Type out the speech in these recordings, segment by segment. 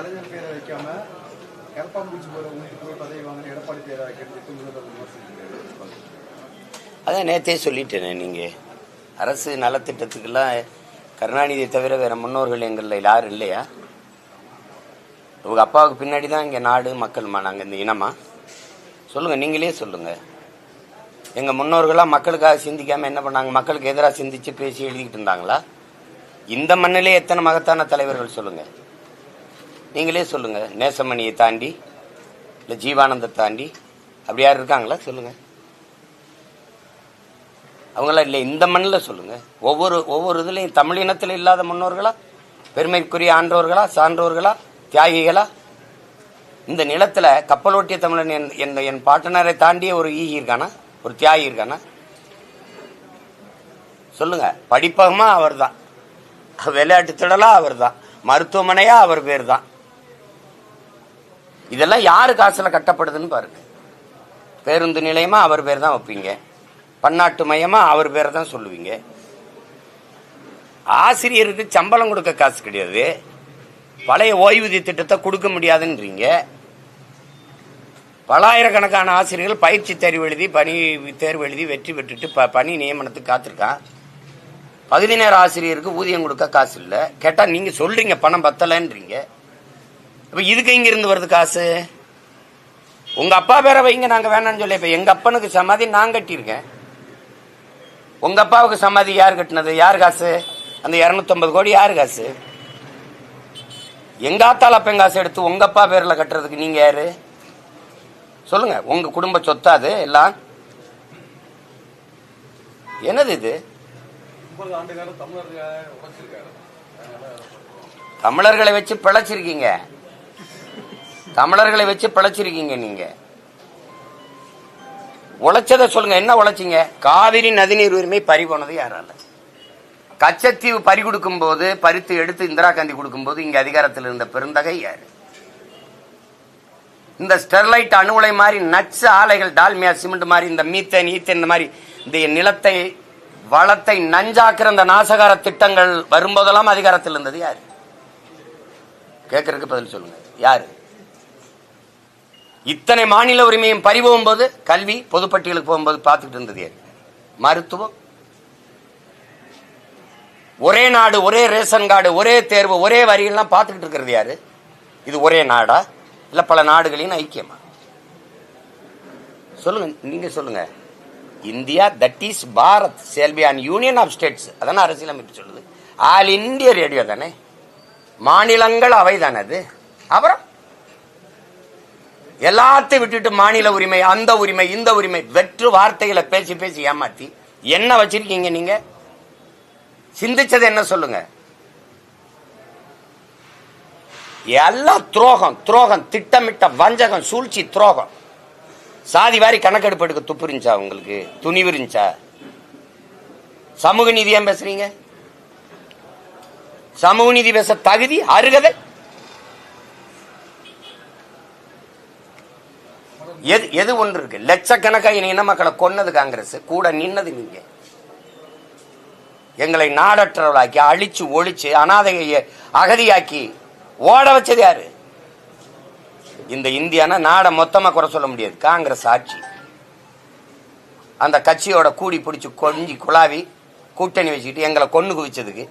கலைஞர் பேரை வைக்காம கரப்பாம்பூச்சி போல ஊருக்கு போய் பதவி வாங்கின எடப்பாடி பேரை வைக்கிறது அதான் நேற்றே சொல்லிட்டேனே. நீங்கள் அரசு நலத்திட்டத்துக்கெல்லாம் கருணாநிதியை தவிர வேற முன்னோர்கள் எங்களில் யாரும் இல்லையா? உங்கள் அப்பாவுக்கு பின்னாடி தான் இங்கே நாடு மக்கள்மா, நாங்கள் இந்த இனமா? சொல்லுங்கள், நீங்களே சொல்லுங்கள். எங்கள் முன்னோர்களாக மக்களுக்காக சிந்திக்காமல் என்ன பண்ணாங்க? மக்களுக்கு எதிராக சிந்திச்சு பேசி எழுதிக்கிட்டு இருந்தாங்களா? இந்த மண்ணிலே எத்தனை மகத்தான தலைவர்கள் சொல்லுங்கள், நீங்களே சொல்லுங்கள். நேசமணியை தாண்டி இல்லை ஜீவானந்தை தாண்டி அப்படி யார் இருக்காங்களா? சொல்லுங்கள். அவங்களாம் இல்லை. இந்த மண்ணில் சொல்லுங்கள். ஒவ்வொரு இதுலையும் தமிழ் இனத்தில் இல்லாத முன்னோர்களா, பெருமைக்குரிய ஆன்றோர்களா, சான்றோர்களா, தியாகிகளா? இந்த நிலத்தில் கப்பலோட்டிய தமிழன் என் பாட்டனரை தாண்டிய ஒரு ஈகி இருக்கானா, ஒரு தியாகி இருக்கானா? சொல்லுங்க. படிப்பகமா அவர் தான், விளையாட்டு திடலா அவர் தான், மருத்துவமனையா அவர் பேர் தான். இதெல்லாம் யாரு காசுல கட்டப்படுதுன்னு பாருங்க. பேருந்து நிலையமா அவர் பேர் தான் வைப்பீங்க, பன்னாட்டு மையமா அவர் பேரை தான் சொல்லுவீங்க. ஆசிரியருக்கு சம்பளம் கொடுக்க காசு கிடையாது, பழைய ஓய்வூதிய திட்டத்தை கொடுக்க முடியாதுன்றீங்க. பலாயிரக்கணக்கான ஆசிரியர்கள் பயிற்சி தேர்வு எழுதி வெற்றி பெற்றுட்டு பணி நியமனத்துக்கு காத்திருக்கான். பகுதி நேர ஆசிரியருக்கு ஊதியம் கொடுக்க காசு இல்லை. கேட்டா நீங்க சொல்றீங்க பணம் பத்தலைன்றீங்க. இப்ப இதுக்கு இங்க இருந்து வருது காசு? உங்க அப்பா பேரை வைங்க, நாங்க வேணாம்னு சொல்ல. இப்ப எங்க அப்பனுக்கு சமாதி நான் கட்டியிருக்கேன். உங்க அப்பாவுக்கு சமாதி யார் கட்டினது? யார் காசு? அந்த 250 கோடி யாரு காசு? எங்க ஆத்தால அப்பன் காசு எடுத்து உங்க அப்பா பேர்ல கட்டுறதுக்கு நீங்க யாரு? சொல்லுங்க. உங்க குடும்ப சொத்தாது எல்லாம்? என்னது இது? தமிழர்களை வச்சு பிழைச்சிருக்கீங்க, தமிழர்களை வச்சு பிழைச்சிருக்கீங்க. நீங்க உழைச்சதை சொல்லுங்க. என்ன உழைச்சிங்க? காவிரி நதிநீர் உரிமை பறி போனது யாரால? கச்சத்தீவு பறி கொடுக்கும் போது, பறித்து எடுத்து இந்திரா காந்தி கொடுக்கும் போது இங்க அதிகாரத்தில் இருந்த பெருந்தகை யாரு? இந்த ஸ்டெர்லைட் அணு உலை மாதிரி நச்சு ஆலைகள், டால்மியா சிமெண்ட் மாதிரி, இந்த மீத்தேன் ஈத்தேன் இந்த மாதிரி இந்த நிலத்தை வளத்தை நஞ்சாக்குற இந்த நாசகார திட்டங்கள் வரும்போதெல்லாம் அதிகாரத்தில் இருந்தது யாரு? கேட்கறதுக்கு பதில் சொல்லுங்க. யாரு? இத்தனை மாநில உரிமையும் பறி போகும்போது, கல்வி பொதுப்பட்டியலுக்கு போகும்போது பார்த்துட்டு இருந்தது யாரு? மருத்துவம், ஒரே நாடு, ஒரே ரேஷன் கார்டு, ஒரே தேர்வு, ஒரே வரியெல்லாம் பார்த்துக்கிட்டு இருக்கிறது யாரு? இது ஒரே நாடா இல்ல பல நாடுகளின் ஐக்கியமா? சொல்லுங்க, நீங்க சொல்லுங்க. India that is Bharat shall be an union of states. அதான அரசியலமைப்பு சொல்லுது. ஆல் இந்திய ரேடியோ தானே, மாநிலங்கள் அவை தானே அது. அப்புறம் எல்லாத்தையும் விட்டுட்டு மாநில உரிமை, அந்த உரிமை, இந்த உரிமை, வெற்று வார்த்தைகளை பேசி பேசி ஏமாத்தி என்ன வச்சிருக்கீங்க நீங்க? சிந்திச்சது என்ன சொல்லுங்க? எல்லாம் துரோகம், துரோகம், திட்டமிட்ட வஞ்சகம், சூழ்ச்சி, துரோகம். சாதி வாரி கணக்கெடுப்பு எடுக்க துப்பு இருந்துச்சா உங்களுக்கு? துணிவு இருந்துச்சா? சமூக நீதி ஏன் பேசுறீங்க? சமூக நீதி பேச தகுதி, அருகதை எது ஒன்று இருக்கு? லட்சக்கணக்கான இன மக்களை கொன்னது காங்கிரஸ், கூட நின்னது நீங்க. எங்களை நாடற்றவளாக்கி, அழிச்சு ஒழிச்சு, அனாதையை அகதியாக்கி ஓட வச்சது யாரு? இந்த இந்தியானா நாடை மொத்தமா குறை சொல்ல முடியாது. காங்கிரஸ் ஆட்சி, அந்த கட்சியோட கூடி பிடிச்சு கொஞ்சி குழாவி கூட்டணி வச்சுக்கிட்டு எங்களை கொண்டு குவிச்சதுக்கு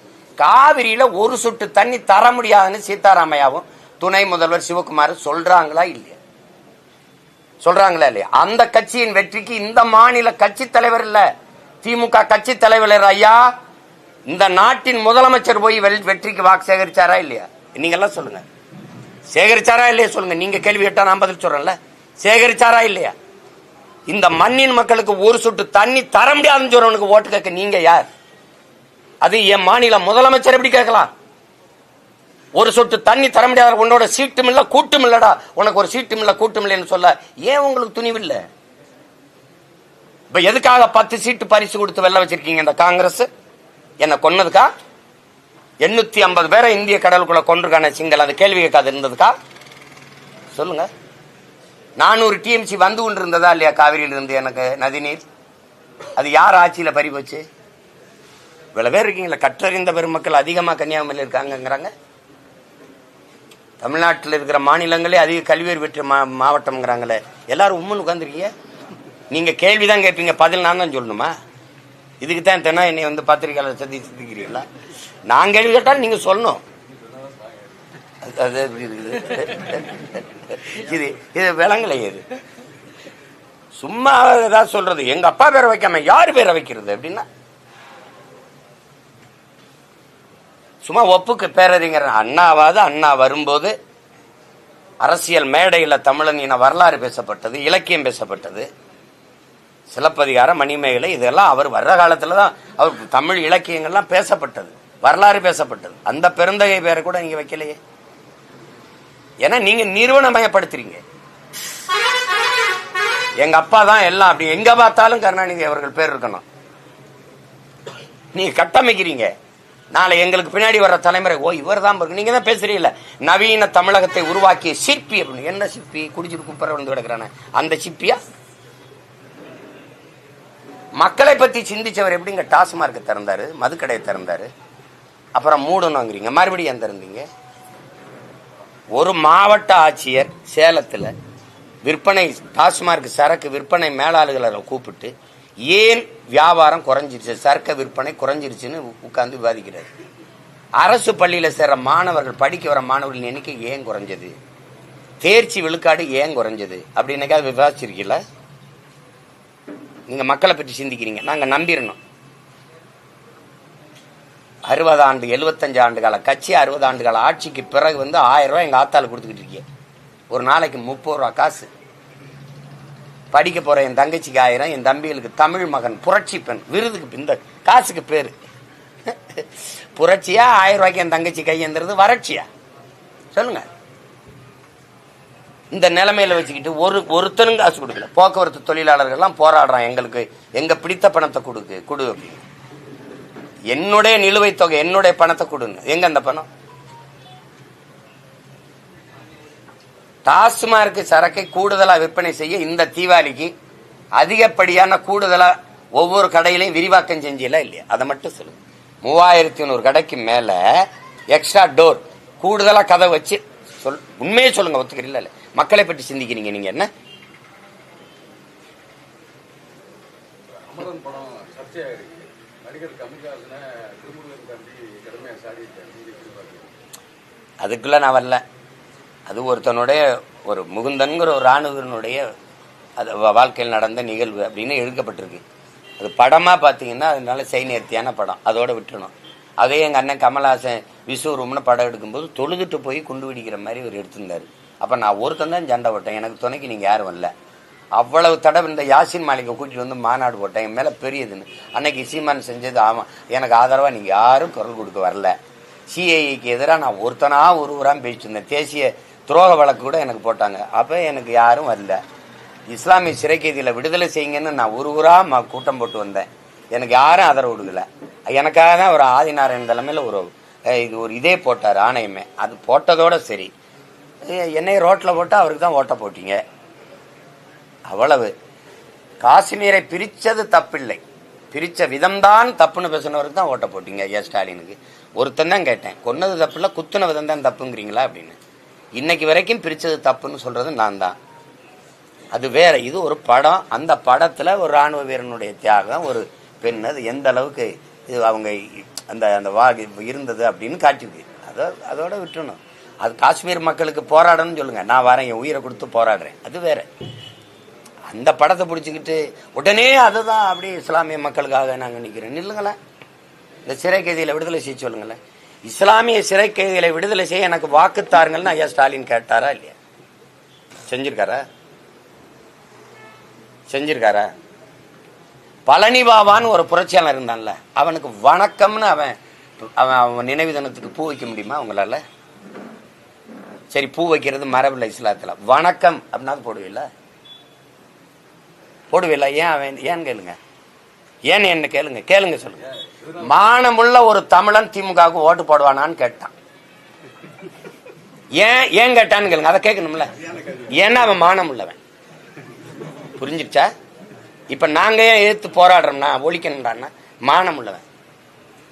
காவிரியில ஒரு சொட்டு தண்ணி தர முடியாதுன்னு சீதாராமையாவும் துணை முதல்வர் சிவகுமார் சொல்றாங்களா இல்லையா? சொல்றாங்களா இல்லையா? அந்த கட்சியின் வெற்றிக்கு இந்த மாநில கட்சி தலைவர் இல்ல, திமுக கட்சி தலைவர் ஐயா, இந்த நாட்டின் முதலமைச்சர் போய் வெற்றிக்கு வாக்கு சேகரிச்சாரா இல்லையா? நீங்க எல்லாம் சொல்லுங்க. சேகரிச்சாரா இல்லையா சொல்லுங்க. நீங்க கேள்வி கேட்டா நான் பதில் சொல்றேன்ல. சேகரிச்சாரா இல்லையா? இந்த மண்ணின் மக்களுக்கு ஒரு சொட்டு தண்ணி தர முடியாதுன்னு சொல்றவனுக்கு ஓட்டு கேட்க நீங்க யார்? அது என் மாநில முதலமைச்சர் எப்படி கேட்கலாம்? ஒரு சொட்டு தண்ணி தர முடியாத உன்னோட சீட்டும் இல்ல கூட்டும் இல்லடா, உனக்கு ஒரு சீட்டும் இல்ல கூட்டும் இல்லைன்னு சொல்ல ஏன் உங்களுக்கு துணிவு இல்ல? இப்ப எதுக்காக 10 சீட்டு பரிசு கொடுத்து வெல்ல வச்சிருக்கீங்க இந்த காங்கிரஸ்? என்ன கொன்னதுக்கா? 850 பேரை இந்திய கடலுக்குள்ள கொண்டிருக்கான சிங்கள, அந்த கேள்வி கேட்காது இருந்ததுக்கா? சொல்லுங்க. 400 டிஎம்சி வந்து கொண்டு இருந்ததா இல்லையா காவிரியில் இருந்து எனக்கு நதிநீர்? அது யார் ஆட்சியில பறி போச்சு? இவ்வளவு பேர் இருக்கீங்களா, கற்றறிந்த பெருமக்கள் அதிகமா கன்னியாகுமரியில் இருக்காங்கிறாங்க. தமிழ்நாட்டில் இருக்கிற மாநிலங்களே அதிக கல்வியறிவு பெற்ற மாவட்டம்ங்கிறாங்களே. எல்லாரும் உம்முன்னு உட்காந்துருக்கீங்க. நீங்க கேள்விதான் கேட்பீங்க, பதில் நான் தான் சொல்லணுமா? இதுக்கு தான் தினம் என்னை வந்து பத்திரிகையாளர் சந்திக்கிறீங்களா? நான் கேள்வி கேட்டாலும் நீங்க சொல்லணும். அது எப்படி இருக்குது? இது இது விலங்கலை. இது சும்மா ஏதாவது சொல்றது. எங்க அப்பா பேரை வைக்காம யாரு பேரை வைக்கிறது அப்படின்னா சும்மா ஒப்புக்கு பேரறிஞர் அண்ணாவாது. அண்ணா வரும்போது அரசியல் மேடையில் தமிழன் இன வரலாறு பேசப்பட்டது, இலக்கியம் பேசப்பட்டது, சிலப்பதிகாரம், மணிமேகலை, இதெல்லாம் அவர் வர்ற காலத்துல தான் அவர் தமிழ் இலக்கியங்கள்லாம் பேசப்பட்டது, வரலாறு பேசப்பட்டது. அந்த பெருந்தகை பேரை கூட நீங்க வைக்கலையே. ஏன்னா நீங்க நிறுவனமயப்படுத்துறீங்க. எங்க அப்பா தான் எல்லாம், அப்படி எங்க பார்த்தாலும் கருணாநிதி அவர்கள் பேர் இருக்கணும். நீங்க கட்டமைக்கிறீங்க. நாளை எங்களுக்கு பின்னாடி வர்ற தலைமுறை ஓ இவர் தான் நீங்க தான் பேசுறீங்களா நவீன தமிழகத்தை உருவாக்கிய சிற்பி அப்படின்னு. என்ன சிற்பி? குடிச்சிட்டு குப்பரை வந்து கிடக்குறானே அந்த சிற்பியா? மக்களை பத்தி சிந்திச்சவர் எப்படிங்க டாஸ்மார்க் திறந்தாரு, மதுக்கடையை திறந்தாரு, அப்புறம் மூடணுங்கிறீங்க, மறுபடியும் திறந்தீங்க. ஒரு மாவட்ட ஆட்சியர் சேலத்துல விற்பனை டாஸ்மார்க் சரக்கு விற்பனை மேலாளர்களை கூப்பிட்டு ஏன் வியாபாரம் குறைஞ்சிருச்சு, சரக்கு விற்பனை குறைஞ்சிருச்சுன்னு உட்கார்ந்து விவாதிக்கிறார். அரசு பள்ளியில சேர்ற மாணவர்கள், படிக்க வர மாணவர்கள் எண்ணிக்கை ஏன் குறைஞ்சது, தேர்ச்சி விழுக்காடு ஏன் குறைஞ்சது அப்படின்னு விவாதிச்சிருக்கீங்கள? நீங்க மக்களை பற்றி சிந்திக்கிறீங்க, நாங்க நம்பிடணும். 60 ஆண்டு 75 ஆண்டு கால கட்சி, 60 ஆண்டு கால ஆட்சிக்கு பிறகு வந்து 1000 ரூபாய் எங்க ஆத்தால கொடுத்துக்கிட்டு இருக்கீங்க. ஒரு நாளைக்கு 30 ரூபா காசு. படிக்க போற என் தங்கச்சிக்கு 1000, என் தம்பிகளுக்கு தமிழ் மகன் புரட்சி பெண் விருதுக்கு இந்த காசுக்கு பேரு புரட்சியா? 1000 ரூபாய்க்கு என் தங்கச்சி கையெழுந்துறது வறட்சியா? சொல்லுங்க. இந்த நிலைமையில வச்சுக்கிட்டு ஒருத்தரும் காசு கொடுக்கல. போக்குவரத்து தொழிலாளர்கள்லாம் போராடுறான், எங்களுக்கு எங்க பிடித்த பணத்தை கொடு அப்படின்னு. என்னுடைய நிலுவைத் தொகை, என்னுடைய பணத்தை கொடுங்க. எங்க அந்த பணம்? டாஸ்மார்க் சரக்கை கூடுதலா விற்பனை செய்ய இந்த தீபாவளிக்கு அதிகப்படியான கூடுதலா ஒவ்வொரு கடையிலையும் விரிவாக்கம் செஞ்சல இல்லையா? அதை மட்டும் சொல்லுங்க. 3100 கடைக்கு மேல எக்ஸ்ட்ரா டோர் கூடுதலா கதை வச்சு உண்மையே சொல்லுங்க. ஒத்துக்கிறீங்களா? இல்ல மக்களை பற்றி சிந்திக்கிறீங்க நீங்க. என்ன அமரன் படம் சர்ச்சையாயிருக்கு. நடிகர் கமல்ஹாசனை திருமுருகன் தாண்டி கடுமையா சாடிட்டார். அதுக்குள்ள நான் வரல. அது ஒருத்தனுடைய ஒரு முகுந்தன்கிற ஒரு ராணுவனுடைய அது வாழ்க்கையில் நடந்த நிகழ்வு அப்படின்னு எழுதப்பட்டிருக்கு. அது படமா பார்த்தீங்கன்னா அதனால நேர்த்தியான படம், அதோட விட்டுறணும். அதே எங்கள் அண்ணன் கமல்ஹாசன் விஸ்வரூம்னு படம் எடுக்கும்போது தொழுதுட்டு போய் குண்டு வெடிக்கிற மாதிரி ஒரு எடுத்திருந்தாரு. அப்போ நான் ஒருத்தன் தான் சண்டை போட்டேன், எனக்கு துணைக்கு நீங்கள் யாரும் வரல. அவ்வளவு தடவை இந்த யாசின் மாளிகை கூட்டிட்டு வந்து மாநாடு போட்டேன், என் மேலே பெரியதுன்னு. அன்னைக்கு சீமான் செஞ்சது ஆமாம், எனக்கு ஆதரவாக நீங்கள் யாரும் குரல் கொடுக்க வரல. சிஐஏக்கு எதிராக நான் ஒருத்தனா ஒருவராக பேசிட்டு இருந்தேன். தேசிய துரோக வழக்கு கூட எனக்கு போட்டாங்க, அப்போ எனக்கு யாரும் வரல. இஸ்லாமிய சிறை கைதியில் விடுதலை செய்யுங்கன்னு நான் ஊராக கூட்டம் போட்டு வந்தேன், எனக்கு யாரும் ஆதரவு கொடுக்கல. எனக்காக தான் ஒரு ஆதிநாராயணன் தலைமையில் ஒரு இதே போட்டார் ஆணையமே. அது போட்டதோட சரி, என்னை ரோட்டில் போட்டால் அவருக்கு தான் ஓட்ட போட்டீங்க, அவ்வளவு. காஷ்மீரை பிரித்தது தப்பில்லை, பிரித்த விதம்தான் தப்புன்னு பேசினவருக்கு தான் ஓட்ட போட்டீங்க ஐயா ஸ்டாலினுக்கு. ஒருத்தன் தான் கேட்டேன், கொன்னது தப்பு இல்லை, குத்துன விதம் தான் தப்புங்கிறீங்களா அப்படின்னு. இன்னைக்கு வரைக்கும் பிரித்தது தப்புன்னு சொல்றது நான் தான். அது வேற, இது ஒரு படம். அந்த படத்துல ஒரு ராணுவ வீரனுடைய தியாகம், ஒரு பெண், அது எந்த அளவுக்கு இது அவங்க அந்த அந்த இருந்தது அப்படின்னு காட்டிருக்கு. அதோட விட்டுணும். அது காஷ்மீர் மக்களுக்கு போராடணும்னு சொல்லுங்க, நான் வரேன், என் உயிரை கொடுத்து போராடுறேன், அது வேற. அந்த படத்தை பிடிச்சிக்கிட்டு உடனே அதை தான் அப்படி இஸ்லாமிய மக்களுக்காக நாங்கள் நிற்கிறேன். நில்லுங்களேன், இந்த சிறை கைதிகளை விடுதலை செய்ய சொல்லுங்களேன். இஸ்லாமிய சிறை கைதிகளை விடுதலை செய்ய எனக்கு வாக்கு தாருங்கள்னு ஐயா ஸ்டாலின் கேட்டாரா இல்லையா? செஞ்சிருக்காரா? பழனி பாபான்னு ஒரு புரட்சியாளர் இருந்தான்ல, அவனுக்கு வணக்கம்னு அவன் நினைவு தினத்துக்கு பூ வைக்க முடியுமா உங்களால? சரி, பூ வைக்கிறது மரபில்லை இஸ்லாத்துல, வணக்கம் அப்படின்னா போடுவில்ல? ஏன் கேளுங்க, ஏன்னு என்ன கேளுங்க சொல்லுங்க. மானமுள்ள ஒரு தமிழன் திமுகவுக்கு ஓட்டு போடுவானான்னு கேட்டான். ஏன் கேட்டான்னு கேளுங்க, அதை கேட்கணும்ல. ஏன்னா அவன் மானம் உள்ளவன். புரிஞ்சிருச்சா? இப்ப நாங்க ஏன் எதிர்த்து போராடுறோம்னா ஒழிக்கணும்டான்னா மானம் உள்ளவன்.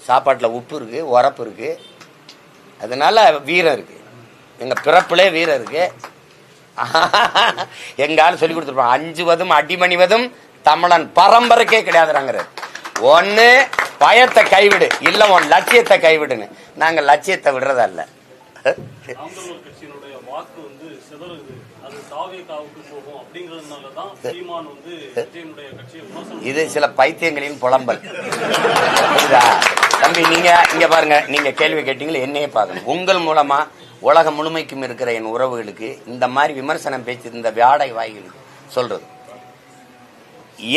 சாப்பாட்டுல உப்பு இருக்கு, உரப்பு இருக்கு, அதனால வீரம் இருக்கு. எங்க பிறப்பிலே வீரருக்கு எங்காலும் சொல்லி கொடுத்துருப்போம். அஞ்சுவதும் அடிமணிவதும் தமிழன் பரம்பரைக்கே கிடையாதுறாங்க. ஒன்னு பயத்தை கைவிடு, இல்ல உன் லட்சியத்தை கைவிடுன்னு. நாங்க லட்சியத்தை விடுறதல்ல. இது சில பைத்தியங்களின் புலம்பல். தம்பி நீங்க இங்க பாருங்க, நீங்க கேள்வி கேட்டீங்களா, என்னையே பாருங்க. உங்கள் மூலமா உலகம் முழுமைக்கும் இருக்கிற என் உறவுகளுக்கு இந்த மாதிரி விமர்சனம் பேச்சு இந்த வியாடை வாய்களுக்கு சொல்றது,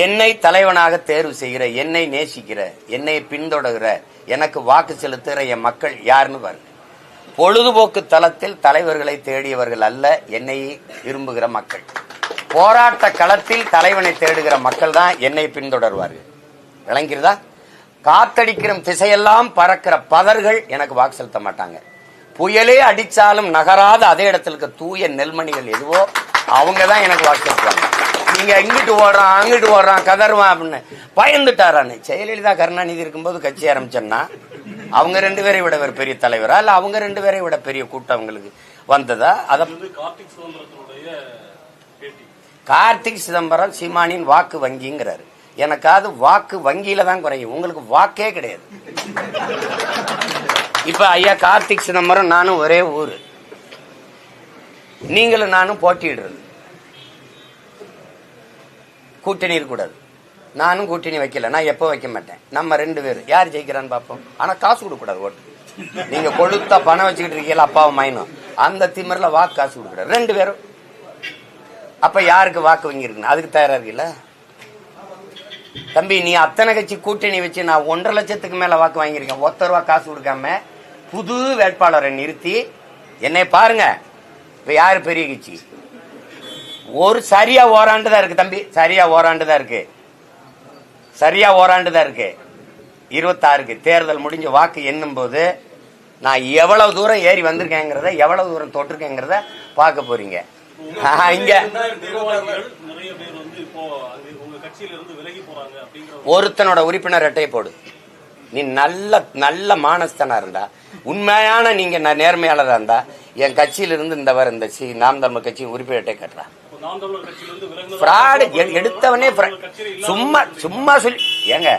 என்னை தலைவனாக தேர்வு செய்கிற, என்னை நேசிக்கிற, என்னை பின்தொடர்கிற, எனக்கு வாக்கு செலுத்துகிற என் மக்கள் யாருன்னு பாருங்க. பொழுதுபோக்கு தளத்தில் தலைவர்களை தேடியவர்கள் அல்ல, என்னை விரும்புகிற மக்கள். போராட்ட களத்தில் தலைவனை தேடுகிற மக்கள் தான் என்னை பின்தொடர்வார்கள். விளங்கிறதா? காத்தடிக்கிற திசையெல்லாம் பறக்கிற பதர்கள் எனக்கு வாக்கு செலுத்த மாட்டாங்க. புயலே அடிச்சாலும் நகராத அதே இடத்துல இருக்க தூய நெல்மணிகள் எதுவோ அவங்க தான் எனக்கு வாக்கு செலுத்துவாங்க. நீங்க இங்கிட்டு ஓடுறான் அங்கிட்டு ஓடுறான் கதருவான் அப்படின்னு பயந்துட்டாரான்னு. ஜெயலலிதா கருணாநிதி இருக்கும்போது கட்சி ஆரம்பிச்சோன்னா அவங்க 2 பேரை விட ஒரு பெரிய தலைவரா இல்ல அவங்க 2 பேரை விட பெரிய கூட்டம் அவங்களுக்கு வந்ததா? அத கார்த்திக் சிதம்பரம் சீமானின் வாக்கு வங்கிங்கிறாரு. எனக்காவது வாக்கு வங்கியில தான் குறையும், உங்களுக்கு வாக்கே கிடையாது. இப்ப ஐயா கார்த்திக் சிதம்பரம் நானும் ஒரே ஊரு, நீங்களும் நானும் போட்டியிடுறது, கூட்டணி இருக்கக்கூடாது. நானும் கூட்டணி வைக்கல, நான் எப்போ வைக்க மாட்டேன். நம்ம 2 பேரும் யார் ஜெயிக்கிறான்னு பார்ப்போம். ஆனா காசு கொடுக்க கூடாது ஓட்டு. நீங்க கொழுத்தா பணம் வச்சுக்கிட்டு இருக்கீங்களா அப்பாவும் மைனும், அந்த திமிரில வாக்கு காசு கொடுக்க கூடாது 2 பேரும். அப்ப யாருக்கு வாக்கு வங்கி இருக்குன்னு அதுக்கு தயாரா இருக்குல்ல தம்பி? நீ அத்தனை கட்சி கூட்டணி வச்சு நான் 1.5 லட்சத்துக்கு மேல வாக்கு வாங்கியிருக்கேன். ₹1 காசு கொடுக்காம புது வேட்பாளரை நிறுத்தி என்னை பாருங்க. இப்ப யாரு பெரிய கட்சி? ஒரு சரியா ஓராண்டுதான் இருக்கு தம்பி, சரியா ஓராண்டுதான் இருக்கு, சரியா ஓராண்டுதான் இருக்கு. 26க்கு தேர்தல் முடிஞ்ச வாக்கு எண்ணும் போது நான் எவ்வளவு தூரம் ஏறி வந்திருக்கேங்கிறத, எவ்வளவு தூரம் தொட்டிருக்கேங்கிறத பார்க்க போறீங்க. இங்க ஒருத்தனோட உறுப்பினர் அட்டையை போடு. நீ நல்ல நல்ல மானஸ்தனா இருந்தா, உண்மையான நீங்க நேர்மையாளரா இருந்தா, என் கட்சியில இருந்து இந்த வர இந்த நாம் தமிழர் கட்சி உறுப்பினர் அட்டை கட்டுறா. எடுத்தவனே சும்மா சும்மா சொல்லி ஏங்க,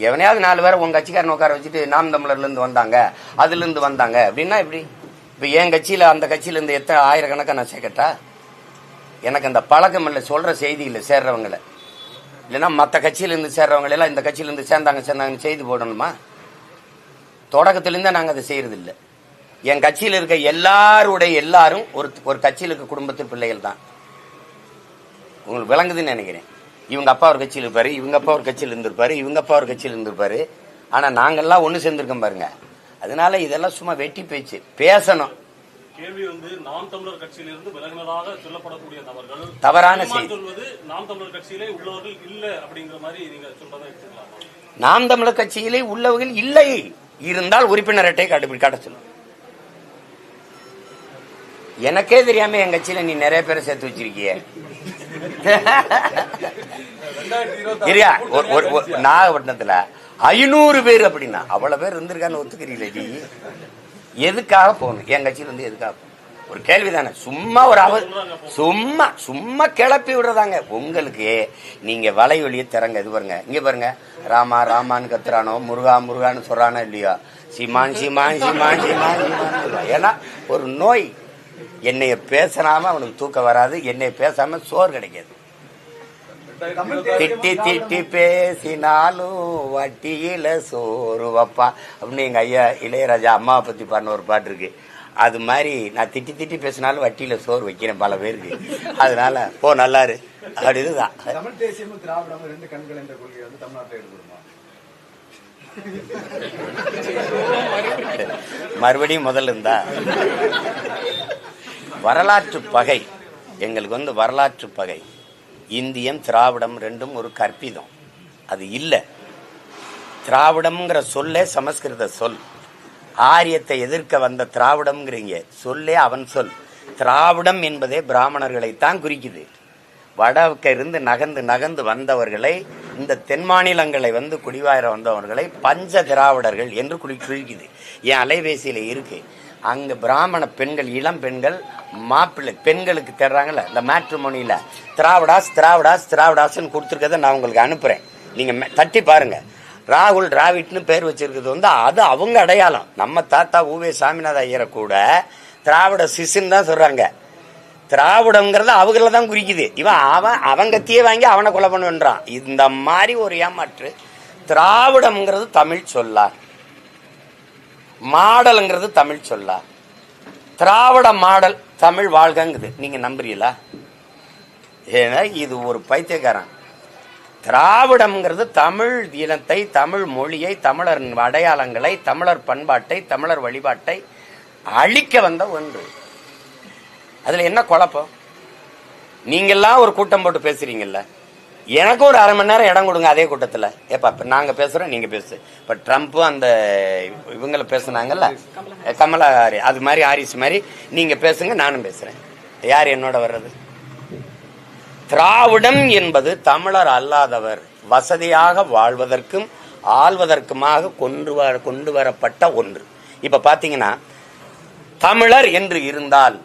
எவனையாவது 4 பேரை உங்க கட்சிக்காரன் உட்கார வச்சுட்டு நாம் தமிழர்ல இருந்து வந்தாங்க அதுல இருந்து வந்தாங்க அப்படின்னா எப்படி? இப்ப என் கட்சியில அந்த கட்சியில இருந்து எத்தனை ஆயிரக்கணக்கா நான் சேர்க்கட்டா? எனக்கு அந்த பழக்கம் இல்லை சொல்ற செய்தி இல்லை சேர்றவங்களை. இல்லைன்னா மற்ற கட்சியில இருந்து சேர்றவங்க எல்லாம் இந்த கட்சியில இருந்து சேர்ந்தாங்கன்னு செய்தி போடணுமா? தொடக்கத்திலிருந்தே நாங்க அதை செய்யறது இல்லை. என் கட்சியில் இருக்க எல்லாரும் ஒரு கட்சியில் இருக்க குடும்பத்தில் பிள்ளைகள் தான். உங்களுக்கு விளங்குதுன்னு நினைக்கிறேன். இவங்க அப்பா ஒரு கட்சியில் இருப்பாரு, இவங்க அப்பா ஒரு கட்சியில் இருந்திருப்பாரு, இவங்க அப்பா ஒரு கட்சியில் இருந்திருப்பாரு. ஆனா நாங்கெல்லாம் ஒண்ணு சேர்ந்திருக்கோம் பாருங்க. அதனால இதெல்லாம் சும்மா வெட்டி பேச்சு பேசணும். கேள்வி நாம் தமிழர் கட்சியிலிருந்து விலகினதாக சொல்லப்படக்கூடிய நபர்கள் தவறான செய்தி. நாம் தமிழர் கட்சியிலே உள்ளவர்கள் இல்ல அப்படிங்கிற மாதிரி நீங்க சொல்றதை எடுத்துக்கலாமா? நாம் தமிழர் கட்சியிலே உள்ளவர்கள் இல்லை, இருந்தால் உறுப்பினர் அட்டை காட்ட சொல்லும். எனக்கே தெரியாம என் கட்சியில நீ நிறைய பேரை சேர்த்து வச்சிருக்கிய. நாகப்பட்டினத்துல 500 பேர் அப்படின்னா அவ்வளவு பேர் இருந்திருக்கான்னு ஒத்துக்கிறீங்களே? எதுக்காக போகணும் என் கட்சியில இருந்து? எதுக்காக போகணும்? ஒரு கேள்விதானே. சும்மா ஒரு சும்மா கிளப்பி விடுறதாங்க உங்களுக்கு. நீங்க வலைவெளியை திறங்க. இது பாருங்க, இங்க பாருங்க, ராமா ராமான்னு கத்துறானோ, முருகா முருகான்னு சொல்றானோ இல்லையா, சீமான் சீமான் சீமான் சீமான் சீமான். ஏன்னா ஒரு நோய். என்னைய பேசாம அவனுக்கு தூக்கம் வராது, என்னைய பேசாம சோறு கிடைக்காது. திட்டி திட்டி பேசினாலும் வட்டியில சோறு வப்பா அப்படின்னு எங்க ஐயா இளையராஜா அம்மாவை பத்தி பாடின ஒரு பாட்டு இருக்கு. அது மாதிரி நான் திட்டி திட்டி பேசினாலும் வட்டியில சோறு வைக்கிறேன் பல பேருக்கு. அதனால போ நல்லாரு அப்படிதான். தமிழ் தேசியமும் திராவிடமும் 2 கண்கள் என்ற கொள்கை தமிழ்நாட்டில் எடுத்துருமா? மறுபடியும் முதல்ல இருந்தா வரலாற்று பகை எங்களுக்கு வரலாற்று பகை. இந்தியம் திராவிடம் 2ம் ஒரு கற்பிதம். அது இல்ல. திராவிடம்ங்கிற சொல்லே சமஸ்கிருத சொல். ஆரியத்தை எதிர்க்க வந்த திராவிடம்ங்கிறீங்க சொல்லே அவன் சொல். திராவிடம் என்பதே பிராமணர்களைத்தான் குறிக்குது. வடக்க இருந்து நகர்ந்து நகர்ந்து வந்தவர்களை, இந்த தென் மாநிலங்களை குடிவார வந்தவர்களை பஞ்ச திராவிடர்கள் என்று குறிக்குது. என் அலைபேசியில இருக்கு. அங்க பிராமண பெண்கள், இளம் பெண்கள் மாப்பிள்ளை பெண்களுக்கு தேடுறாங்கல்ல, இந்த மேட்ரிமோனியில திராவிடாஸ் திராவிடாஸ் திராவிடாஸ்ன்னு கொடுத்துருக்கத நான் உங்களுக்கு அனுப்புறேன். நீங்க தட்டி பாருங்க. ராகுல் டிராவிட்னு பேர் வச்சிருக்கிறது வந்து அது அவங்க அடையாளம். நம்ம தாத்தா ஊவே சாமிநாத ஐயரை கூட திராவிட சிசுன்னு தான் சொல்றாங்க. திராவிடங்கிறது அவங்கள தான் குறிக்குது. அவன் கத்தியே வாங்கி அவனை கொலை பண்ணுன்றான். இந்த மாதிரி ஒரு ஏமாற்று. திராவிடம்ங்கிறது தமிழ் சொல்லா, மாடல்ங்கிறது தமிழ் சொல்லா. திராவிட மாடல் தமிழ் வாழ்கங்குது. நீங்க நம்புறீங்களா? ஏன்னா இது ஒரு பைத்தியக்காரன். திராவிடம்ங்கிறது தமிழ் இனத்தை, தமிழ் மொழியை, தமிழர் அடையாளங்களை, தமிழர் பண்பாட்டை, தமிழர் வழிபாட்டை அழிக்க வந்த ஒன்று. அதுல என்ன குழப்பம்? நீங்கெல்லாம் ஒரு கூட்டம் போட்டு பேசுறீங்கல்ல, எனக்கு ஒரு அரை மணி நேரம் இடம் கொடுங்க அதே கூட்டத்தில். ஏப்பா இப்போ நாங்கள் பேசுகிறோம், நீங்கள் பேசு. இப்போ ட்ரம்ப்பும் அந்த இவங்கள பேசுனாங்கல்ல, கமலா அது மாதிரி ஹாரிஸ் மாதிரி நீங்கள் பேசுங்க, நானும் பேசுகிறேன். யார் என்னோட வர்றது? திராவிடம் என்பது தமிழர் அல்லாதவர் வசதியாக வாழ்வதற்கும் ஆள்வதற்குமாக கொண்டு வரப்பட்ட ஒன்று. இப்ப பாத்தீங்கன்னா, தமிழர் என்று இருந்தால்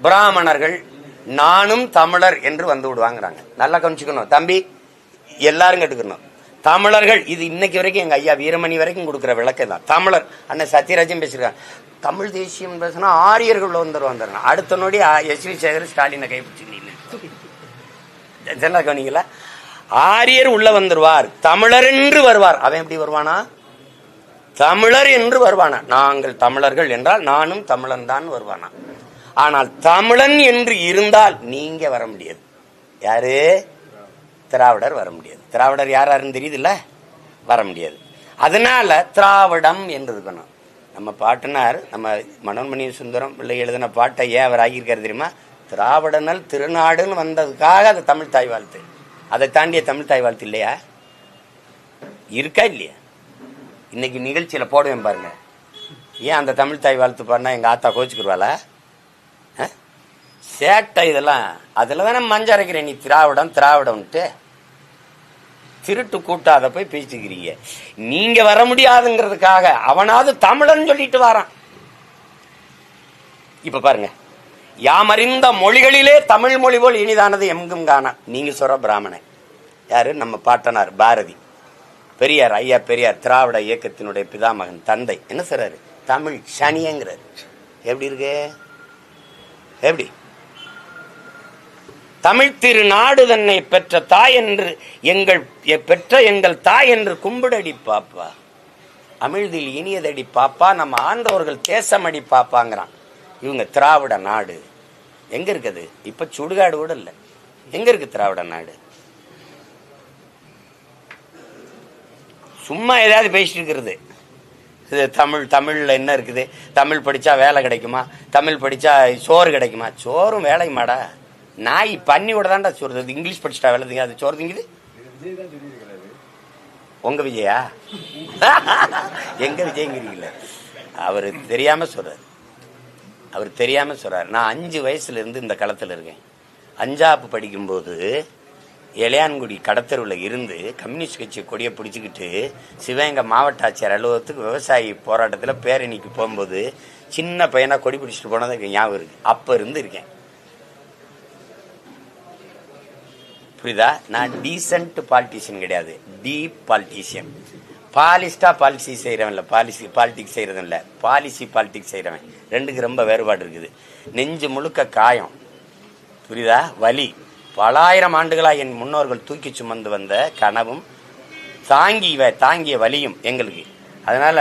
பிராமணர்கள் நானும் தமிழர் என்று வந்து விடுவாங்கிறாங்க. நல்லா கவனிச்சுக்கணும் தம்பி, எல்லாரும் கேட்டுக்கணும். தமிழர்கள் இது இன்னைக்கு வரைக்கும் எங்க ஐயா வீரமணி வரைக்கும் கொடுக்குற விளக்கம் தான். தமிழர் அண்ணன் சத்யராஜன் பேசிருக்காங்க. தமிழ் தேசியம் பேசினா ஆரியர்கள் வந்துருவாங்க. அடுத்த நோடி எஸ் வி சேகர் ஸ்டாலினை கைப்பிடிச்சு கவனிக்கல. ஆரியர் உள்ள வந்துருவார், தமிழர் என்று வருவார். அவன் எப்படி வருவானா? தமிழர் என்று வருவானா? நாங்கள் தமிழர்கள் என்றால் நானும் தமிழன் தான் வருவானா? ஆனால் தமிழன் என்று இருந்தால் நீங்க வர முடியாது. யாரு? திராவிடர் வர முடியாது. திராவிடர் யாருன்னு தெரியுதுல்ல, வர முடியாது. அதனால திராவிடம் என்று இருக்கணும். நம்ம பாட்டனார், நம்ம மனோன்மணி சுந்தரம் பிள்ளை எழுதின பாட்டை ஏன் அவர் ஆகியிருக்காரு தெரியுமா? திராவிடனல் திருநாடுன்னு வந்ததுக்காக அது தமிழ் தாய் வாழ்த்து. அதை தாண்டிய தமிழ் தாய் வாழ்த்து இல்லையா? இருக்கா இல்லையா? இன்னைக்கு நிகழ்ச்சியில போடுவேன் பாருங்க. ஏன் அந்த தமிழ் தாய் வாழ்த்து பாடினா எங்க ஆத்தா கோச்சுக்குருவாளா? சேட்டை இதெல்லாம். அதுல தானே மஞ்சள் அரைக்கிறேன். நீ திராவிடம் திராவிடம்ட்டு திருட்டு கூட்டாத போய் பேசிக்கிறீங்க. நீங்க வர முடியாதுங்கிறதுக்காக அவனாவது தமிழன் சொல்லிட்டு வரான். இப்ப பாருங்க, யாமறிந்த மொழிகளிலே தமிழ் மொழி போல் இனிதானது எங்கும் காணா. நீங்க சொல்ற பிராமணன் யாரு? நம்ம பாட்டனார் பாரதி, பெரியார், ஐயா பெரியார், திராவிட இயக்கத்தினுடைய பிதாமகன், தந்தை. என்ன சொல்றாரு? தமிழ் சனியங்கிறாரு. எப்படி இருக்கு? எப்படி? தமிழ் திருநாடு தன்னை பெற்ற தாய் என்று எங்கள் தாய் என்று கும்பிடடி பாப்பா, அமிழ்தில் இனியதடி பாப்பா, நம்ம ஆண்டவர்கள் தேசமடி பாப்பாங்கிறான். இவங்க திராவிட நாடு எங்க இருக்குது? இப்ப சுடுகாடு கூட இல்ல. எங்க இருக்கு திராவிட நாடு? சும்மா ஏதாவது பேசிட்டு இருக்கிறது. தமிழ்ல என்ன இருக்குது? தமிழ் படிச்சா வேலை கிடைக்குமா? தமிழ் படிச்சா சோறு கிடைக்குமா? சோறும் வேலையுமாடா? நாய் பண்ணியோட தான்டா சோறு. இங்கிலீஷ் படிச்சுட்டா வேலை திங்க, அது சோறு திங்குது. உங்க விஜயா? எங்க விஜயங்கிறீங்கள? அவரு தெரியாம சொல்றாரு. அவர் தெரியாம சொல்றாரு. நான் 5 வயசுல இருந்து இந்த களத்துல இருக்கேன். 5ஆப்பு படிக்கும்போது இளையான்குடி கடத்தருவில் இருந்து கம்யூனிஸ்ட் கட்சி கொடியை பிடிச்சிக்கிட்டு சிவகங்கை மாவட்ட ஆட்சியர் அலுவலகத்துக்கு விவசாயி போராட்டத்தில் பேரணிக்கு போகும்போது சின்ன பையனா கொடி பிடிச்சிட்டு போனது ஞாபகம் இருக்கு. அப்ப இருந்து இருக்கேன். புரியுதா? நான் டீசென்ட் பாலிட்டிஷியன் கிடையாது, டீப் பாலிட்டிஷியன். பாலிஸ்டா பாலிசி செய்யறவன் இல்ல, பாலிடிக்ஸ் செய்யறதும் இல்ல, பாலிசி பாலிடிக்ஸ் செய்யறவன். ரெண்டுக்கு ரொம்ப வேறுபாடு இருக்குது. நெஞ்சு முழுக்க காயம், புரியுதா? வலி. பலாயிரம் ஆண்டுகளா என் முன்னோர்கள் தூக்கி சுமந்து வந்த கனவும் தாங்கிய வலியும் எங்களுக்கு. அதனால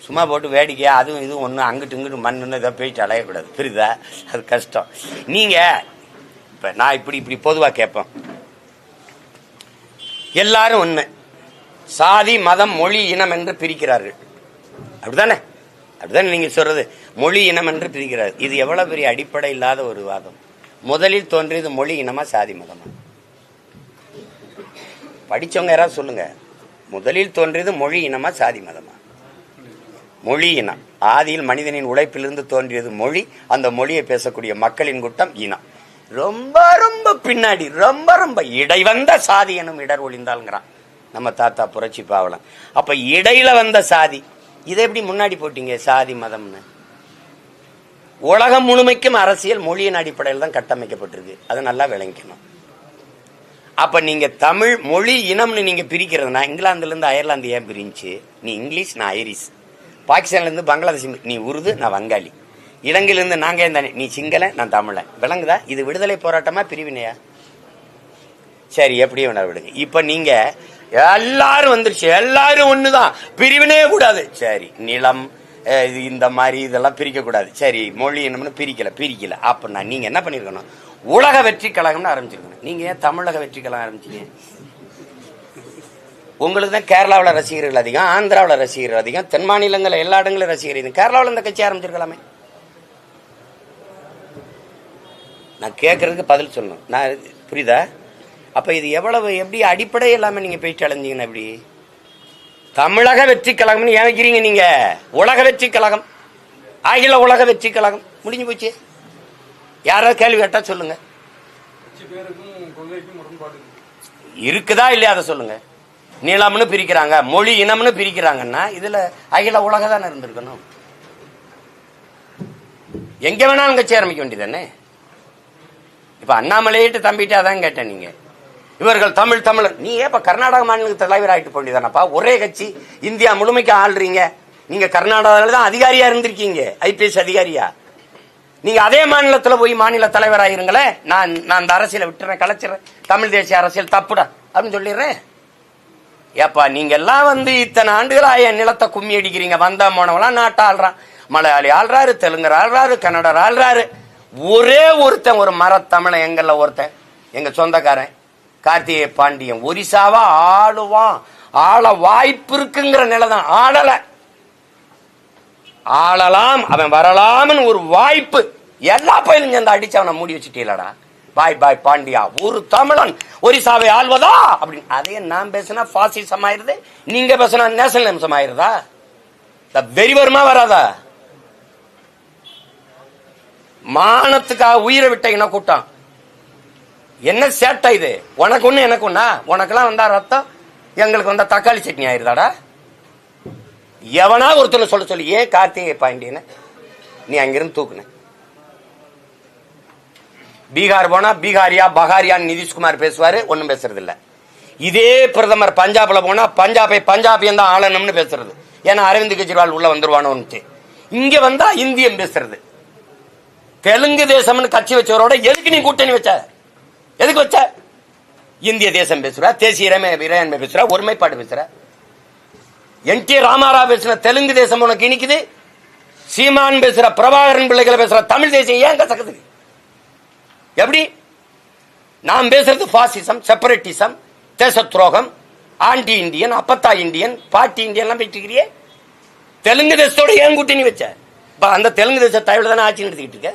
சும்மா போட்டு வேடிக்கையா அதுவும் இதுவும் ஒண்ணு அங்கிட்டு இங்கிட்டு மண்ணுன்னு இதை போயிட்டு அலையக்கூடாது. புரியுதா? அது கஷ்டம். நீங்க இப்ப நான் இப்படி பொதுவா கேட்பேன். எல்லாரும் ஒண்ணு, சாதி மதம் மொழி இனம் என்று பிரிக்கிறார்கள். அப்படிதானே? அப்படிதானே நீங்க சொல்றது? மொழி இனம் என்று பிரிக்கிறார்கள். இது எவ்வளவு பெரிய அடிப்படை இல்லாத ஒரு வாதம். முதலில் தோன்றியது மொழி இனமா சாதி மதமா? படிச்சவங்க யாராவது சொல்லுங்க. முதலில் தோன்றியது மொழி இனமா சாதி மதமா? மொழி இனம். ஆதியில் மனிதனின் உழைப்பிலிருந்து தோன்றியது மொழி. அந்த மொழியை பேசக்கூடிய மக்களின் கூட்டம் இனம். ரொம்ப ரொம்ப பின்னாடி ரொம்ப இடைவந்த சாதி எனும் இடர் ஒளிந்தால்ங்கிறான் நம்ம தாத்தா புரட்சி பாவலன். அப்ப இடையில வந்த சாதி, இதை எப்படி முன்னாடி போட்டீங்க சாதி மதம்னு? உலகம் முழுமைக்கும் அரசியல் மொழியின் அடிப்படையில் தான் கட்டமைக்கப்பட்டிருக்கு. அதை நல்லா விளங்கிக்கணும். அப்ப நீங்க தமிழ் மொழி இனம்னு நீங்க பிரிக்கிறதுனா, இங்கிலாந்துல இருந்து அயர்லாந்து ஏன் பிரிஞ்சு? நீ இங்கிலீஷ், நான் ஐரிஷ். பாகிஸ்தான்ல இருந்து பங்களாதேஷ், நீ உருது, நான் வங்காளி. இலங்கையில இருந்து நாங்க தானே, நீ சிங்களன், நான் தமிழன். விளங்குதா? இது விடுதலை போராட்டமா பிரிவினையா? சரி, எப்படியும் வேணா விடுங்க. இப்ப நீங்க எல்லாரும் வந்துருச்சு, எல்லாரும் ஒண்ணுதான், பிரிவினையே கூடாது. சரி, நிலம் இந்த மாதிரி இதெல்லாம் பிரிக்க கூடாது. சரி, மொழி என்னம்னு பிரிக்கல. அப்படின்னா நீங்க என்ன பண்ணிருக்கணும்? உலக வெற்றி கழகம்னு ஆரம்பிச்சிருக்கணும். நீங்க ஏன் தமிழக வெற்றி கழகம் ஆரம்பிச்சீங்க? உங்களுக்கு தான் கேரளாவில் ரசிகர்கள் அதிகம், ஆந்திராவில் ரசிகர்கள் அதிகம், தென் மாநிலங்கள் எல்லா இடங்களும் ரசிகர்கள். கேரளாவில் இந்த கட்சி ஆரம்பிச்சிருக்கலாமே. நான் கேட்கறதுக்கு பதில் சொல்லணும். நான் புரியுதா? அப்ப இது எவ்வளவு எப்படி அடிப்படை இல்லாம நீங்க போயிட்டு அலைஞ்சீங்கன்னா எப்படி? தமிழக வெற்றி கழகம்னு ஏன் வைக்கிறீங்க நீங்க? உலக வெற்றி கழகம், அகில உலக வெற்றி கழகம் முடிஞ்சு போச்சு. யாராவது கேள்வி கேட்டா சொல்லுங்க. இருக்குதா இல்லையா அதை சொல்லுங்க. நிலம்னு பிரிக்கிறாங்க, மொழி இனம்னு பிரிக்கிறாங்கன்னா இதுல அகில உலக தானே இருந்திருக்கணும். எங்க வேணாலும் கட்சி ஆரம்பிக்க வேண்டியதானே. இப்ப அண்ணாமலையிட்டு தம்பிட்டு அதான் கேட்டேன். நீங்க இவர்கள் தமிழ் தமிழ், நீ ஏப்ப கர்நாடக மாநில தலைவர் ஆகிட்டு போண்டியதானப்பா? ஒரே கட்சி இந்தியா முழுமைக்கு ஆள்றீங்க. நீங்க கர்நாடகாவில் தான் அதிகாரியா இருந்திருக்கீங்க, ஐபிஎஸ் அதிகாரியா. நீங்க அதே மாநிலத்தில் போய் மாநில தலைவர் ஆயிருங்களேன். நான் அந்த அரசியலை விட்டுறேன், கலைச்சிடறேன், தமிழ் தேசிய அரசியல் தப்புடா அப்படின்னு சொல்லிடுறேன். ஏப்பா நீங்க எல்லாம் இத்தனை ஆண்டுகளா என் நிலத்தை கும்மி அடிக்கிறீங்க. வந்த போனவெல்லாம் நாட்டை ஆள்றான், மலையாளி ஆள்றாரு, தெலுங்கர் ஆள்றாரு, கன்னடர் ஆள்றாரு. ஒரே ஒருத்தன், ஒரு மரத்தமிழ எங்கல்ல ஒருத்தன், எங்க சொந்தக்காரன் கார்த்திகை பாண்டியன், ஒரிசாவா ஆளுவான், ஆள வாய்ப்பு இருக்குங்கிற நிலைதான். ஆளலாம், அவன் வரலாம்னு ஒரு வாய்ப்பு. எல்லா பயிலும் சேர்ந்து அடிச்சு அவனை மூடி வச்சுட்டீங்களடா. பாய் பாய் பாண்டியா, ஒரு தமிழன் ஒரிசாவை ஆள்வதா அப்படின்னு. அதே நான் பேசினா பாசிசம் ஆயிருது, நீங்க பேசினா நேஷனலிசம் ஆயிருதா? வெறிவருமா வராதா? மானத்துக்காக உயிரை விட்ட இன கூட்டம் என்ன சேட்டை இது? உனக்கு ஒண்ணு எனக்கு ஒண்ணா? உனக்கெல்லாம் வந்தா ரத்தம், எங்களுக்கு வந்தா தக்காளி சட்னி ஆயிருதாடா? எவனா ஒருத்தர் சொல்ல சொல்லி, ஏன் கார்த்திகை பாண்டியன நீ அங்கிருந்து தூக்குன? பீகார் போனா பீகாரியா பகாரியான்னு நிதிஷ்குமார் பேசுவாரு, ஒன்னும் பேசுறது இல்ல. இதே பிரதமர் பஞ்சாப்ல போனா பஞ்சாபியன் தான் ஆளணும்னு பேசுறது. ஏன்னா அரவிந்த் கெஜ்ரிவால் உள்ள வந்துருவானோன்னு. இங்க வந்தா இந்தியன் பேசுறது. தெலுங்கு தேசம்னு கட்சி வச்சவரோட எதுக்கு நீ கூட்டணி வச்ச? எதுக்கு வச்ச? இந்திய தேசம் பேசுற, தேசிய இறையாண்மை பேசுற, ஒருமைப்பாடு பேசுற. என்டி ராமாராவ் பேசுற தெலுங்கு தேசம் உனக்கு இனிக்குது. சீமான் பேசுற, பிரபாகரன் பிள்ளைகளை பேசுற தமிழ் தேசியம் ஏன் கசக்குது? எப்படி? நாம் பேசுறது பாசிசம், செப்பரேட்டிசம், தேச துரோகம், ஆன்டி இந்தியன், அப்பத்தா இந்தியன், பாட்டி இந்தியன் எல்லாம் பேசிக்கிறியே. தெலுங்கு தேசத்தோட ஏன் கூட்டணி வச்ச? அந்த தெலுங்கு தேச தயவுல தானே ஆட்சி நடத்திக்கிட்டு இருக்க.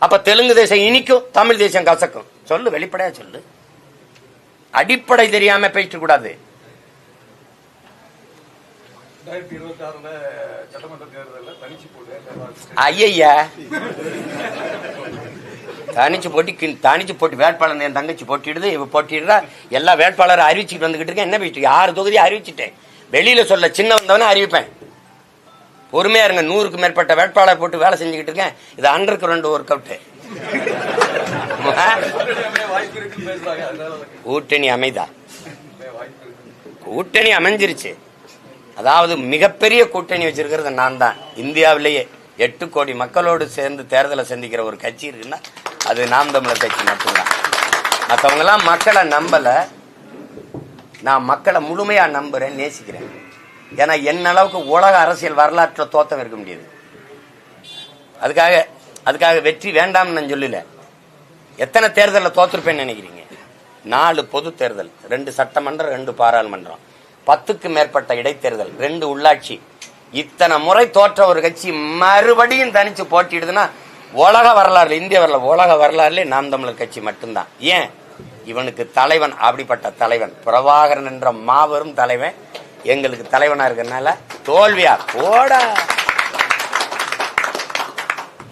அப்ப தெலுங்கு தேசம் இனிக்கும், தமிழ் தேசம் கசக்கும். சொல்லு, வெளிப்படையா சொல்லு. அடிப்படை தெரியாம பேசிட்டு கூடாது. ஐயா தனிச்சு போட்டு வேட்பாளர் என் தங்கச்சி போட்டிடுது, இவ போட்டிடுறா, எல்லா வேட்பாளரும் அறிவிச்சுட்டு வந்துகிட்டு இருக்கேன். என்ன போயிட்டு 6 தொகுதி அறிவிச்சுட்டேன். வெளியில சொல்ல சின்ன வந்தவன அறிவிப்பேன். பொறுமையா இருங்க. 100க்கு மேற்பட்ட வேட்பாளர் போட்டு வேலை செஞ்சுக்கிட்டு இருக்கேன். இது 100க்கு 2 ஒர்க் அவுட். கூட்டணி அமைதா? கூட்டணி அமைஞ்சிருச்சு. அதாவது மிகப்பெரிய கூட்டணி வச்சிருக்கிறது நான் தான். இந்தியாவிலேயே 8 கோடி மக்களோடு சேர்ந்து தேர்தலை சந்திக்கிற ஒரு கட்சி இருக்குன்னா அது நாம் தமிழர் கட்சி மட்டும்தான். மற்றவங்க எல்லாம் மக்களை நம்பல, நான் மக்களை முழுமையா நம்புறேன், நேசிக்கிறேன். ஏன்னா என்ன அளவுக்கு உலக அரசியல் வரலாற்றில் தோத்தம் இருக்க முடியாது. அதுக்காக வெற்றி வேண்டாம்னு நான் சொல்லல. எத்தனை தேர்தலில் தோத்துருப்பேன்னு நினைக்கிறீங்க? 4 பொது தேர்தல், 2 சட்டமன்றம், 2 பாராளுமன்றம், 10க்கு மேற்பட்ட இடைத்தேர்தல், 2 உள்ளாட்சி. இத்தனை முறை தோற்ற ஒரு கட்சி மறுபடியும் தனிச்சு போட்டிடுதுன்னா உலக வரலாறு, இந்திய வரலாறு, உலக வரலாறுல நாம் தமிழர் கட்சி மட்டும்தான். ஏன்? இவனுக்கு தலைவன், அப்படிப்பட்ட தலைவன் பிரபாகரன் என்ற மாபெரும் தலைவன் எங்களுக்கு தலைவனா இருக்கிறதுனால தோல்வியா போட.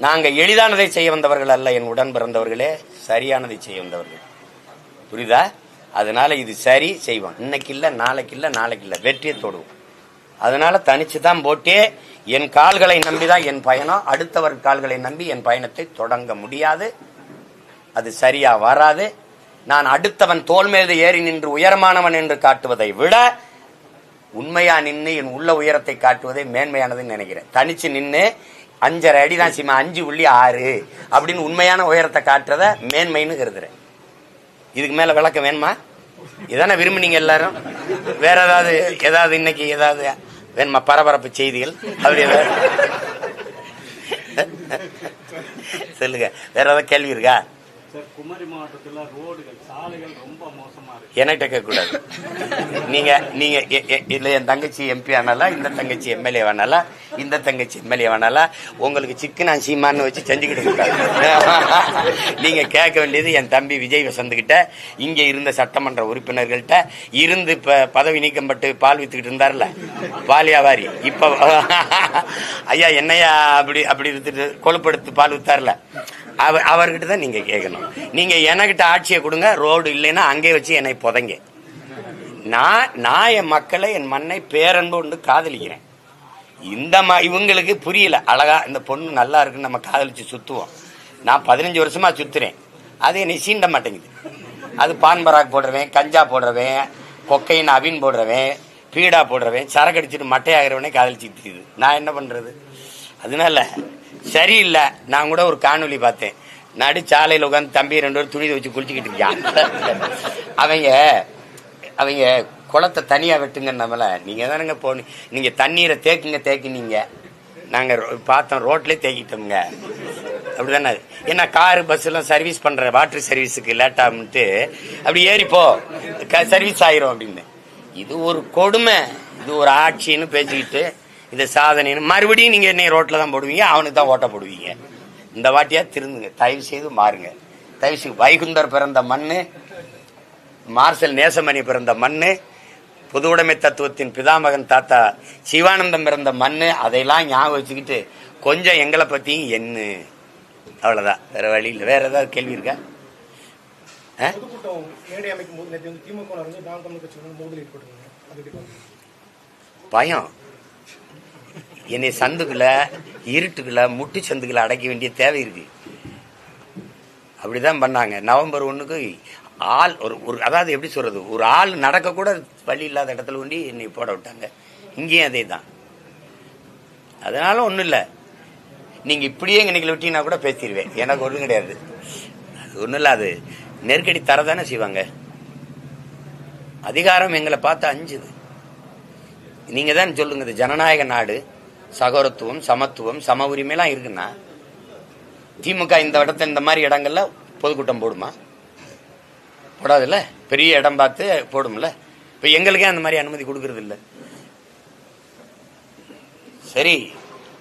நாங்க எளிதானதை செய்ய வந்தவர்கள் அல்ல, என் உடன் பிறந்தவர்களே சரியானதை செய்ய வந்தவர்கள். புரியுதா? அதனால இது சரி செய்வோம். இன்னைக்கு இல்ல, நாளைக்கு இல்ல, நாளைக்கு இல்ல, வெற்றியை தொடுவோம். அதனால தனிச்சுதான் போட்டே என் கால்களை நம்பிதான் என் பயணம். அடுத்தவர் கால்களை நம்பி என் பயணத்தை தொடங்க முடியாது. அது சரியா வராது. நான் அடுத்தவன் தோல் மீது ஏறி நின்று உயரமானவன் என்று காட்டுவதை விட உண்மையா நின்று என் உள்ள உயரத்தை காட்டுவதை மேன்மையானதுன்னு நினைக்கிறேன். தனிச்சு நின்று 5.5 அடி தான் சீமா 5.6 அப்படின்னு உண்மையான உயரத்தை காட்டுறத மேன்மைன்னு கருதுறேன். இதுக்கு மேல விளக்கம் வேணுமா? இதானே விரும்புனீங்க எல்லாரும். வேற ஏதாவது இன்னைக்கு ஏதாவது வேணுமா? பரபரப்பு செய்திகள் அப்படி ஏதாவது சொல்லுங்க. வேற ஏதாவது கேள்வி இருக்கா? குமரி மாவட்டத்தில் ரோடுகள் சாலைகள் ரொம்ப மோசமா இருக்கு. என்கிட்ட கேட்க கூடாது. நீங்க இல்ல என் தங்கச்சி எம்பி ஆனாலா, இந்த தங்கச்சி எம்எல்ஏ வேணாலா, இந்த தங்கச்சி எம்எல்ஏ வேணாலா, உங்களுக்கு சிக்கனா சீமான்னு வச்சு செஞ்சுக்கிட்டு கூடாது. நீங்க கேட்க வேண்டியது என் தம்பி விஜய் வசந்த் கிட்ட, இங்க இருந்த சட்டமன்ற உறுப்பினர்கள்ட்ட இருந்து இப்ப பதவி நீக்கம் பட்டு பால் வித்துக்கிட்டு இருந்தார்ல பால் வியாபாரி, இப்ப ஐயா என்னையா அப்படி வித்துட்டு கொழுப்படுத்து பால் வித்தார்ல, அவர்கிட்ட தான் நீங்க கேட்கணும். நீங்க எனக்கிட்ட ஆட்சியை கொடுங்க, ரோடு இல்லைன்னா அங்கே வச்சு என்னை புதைங்க. நான் என் மக்களை என் மண்ணை பேரன்பு கொண்டு காதலிக்கிறேன். இவங்களுக்கு புரியல. அழகா இந்த பொண்ணு நல்லா இருக்குன்னு நம்ம காதலிச்சு சுத்துவோம். நான் 15 வருஷமா சுத்துறேன். அது என்னை சீண்ட மாட்டேங்குது. அது பான் பராக் போடுறவன், கஞ்சா போடுறவன், கொக்கையின் அபின் போடுறவன், பீடா போடுறவன், சரக்கு அடிச்சுட்டு மட்டையாகிறவனே காதலிச்சுட்டு இருக்குது. நான் என்ன பண்றது? அதனால சரியில்லை. நான் கூட ஒரு காணொலி பார்த்தேன். நடு சாலையில் உட்காந்து தம்பி 2 பேரும் துணி வச்சு குளிச்சுக்கிட்டு இருக்கான். அவங்க குளத்தை தனியா வெட்டுங்க. நம்மள நீங்க தானுங்க நீங்க தண்ணீரை தேக்கினீங்க. நாங்க பார்த்தோம், ரோட்லயே தேக்கிட்டோம்ங்க. அப்படிதானே? ஏன்னா காரு பஸ் எல்லாம் சர்வீஸ் பண்ற வாட்டர் சர்வீஸுக்கு லேட்டாகும்ட்டு அப்படி ஏறிப்போ சர்வீஸ் ஆயிரும் அப்படின்னு. இது ஒரு கொடுமை. இது ஒரு ஆட்சின்னு பேசிக்கிட்டு இந்த சாதனைன்னு மறுபடியும் நீங்க என்ன ரோட்ல தான் போடுவீங்க, அவனுக்கு தான் ஓட்ட போடுவீங்க. இந்த வாட்டியா திருந்துங்க, தயவு செய்து மாறுங்க. தயவு செய்து வைகுந்தர் பிறந்த மண்ணு, மார்சல் நேசமணி பிறந்த மண்ணு, பொது உடைமை தத்துவத்தின் பிதாமகன் தாத்தா சிவானந்தம் பிறந்த மண்ணு, அதையெல்லாம் ஞாபகம் வச்சுக்கிட்டு கொஞ்சம் எங்களை பத்தியும் என்ன, அவ்வளவுதான். வேற வழி இல்லை. வேற ஏதாவது கேள்வி இருக்கா? பயம். என்னை சந்துக்குள்ள இருட்டுக்குள்ள முட்டு சந்துக்குள்ள அடைக்க வேண்டிய தேவை இருக்கு. அப்படிதான் பண்ணாங்க. நவம்பர் 1க்கு ஆள் ஒரு அதாவது எப்படி சொல்றது, ஒரு ஆள் நடக்க கூட வழி இல்லாத இடத்துல கொண்டு என்னை போட விட்டாங்க. இங்கேயும் அதே தான். அதனால ஒண்ணும் இல்லை. நீங்க இப்படியே இன்னைக்கு விட்டீங்கன்னா கூட பேசிடுவேன். எனக்கு ஒன்றும் கிடையாது. அது ஒண்ணும் இல்லை. அது நெருக்கடி தரதானே செய்வாங்க. அதிகாரம் எங்களை பார்த்து அஞ்சுது. நீங்க தான் சொல்லுங்க, இது ஜனநாயக நாடு, சகோதரத்துவம், சமத்துவம், சம உரிமைலாம் இருக்குன்னா திமுக இந்த இடத்துல இந்த மாதிரி இடங்கள்ல பொதுக்கூட்டம் போடுமா? போடாதுல்ல. பெரிய இடம் பார்த்து போடும்ல. இப்ப எங்களுக்கே அந்த மாதிரி அனுமதி கொடுக்கறது இல்லை. சரி,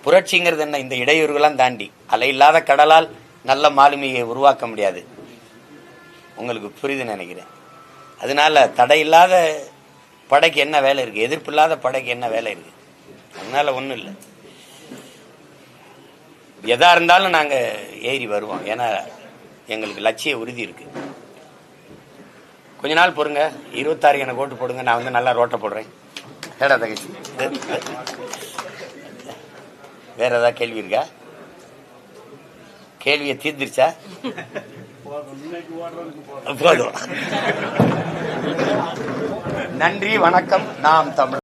புரட்சிங்கிறது என்ன? இந்த இடையூறுகளாம் தாண்டி அலை இல்லாத கடலால் நல்ல மாலுமியை உருவாக்க முடியாது. உங்களுக்கு புரியுதுன்னு நினைக்கிறேன். அதனால தடையில்லாத படைக்கு என்ன வேலை இருக்கு? எதிர்ப்பு இல்லாத படைக்கு என்ன வேலை இருக்கு? அதனால ஒண்ணும் இல்லை. எதா இருந்தாலும் நாங்க ஏறி வருவோம். ஏன்னா எங்களுக்கு லட்சிய உறுதி இருக்கு. கொஞ்ச நாள் பொறுங்க. 26 எனக்கு ஓட்டு போடுங்க. நான் வந்து நல்லா ரோட்டை போடுறேன். ஏடா தங்கச்சி, வேற ஏதாவது கேள்வி இருக்கா? கேள்வியை தீர்ந்துருச்சா? போதும். நன்றி, வணக்கம். நாம் தமிழ்.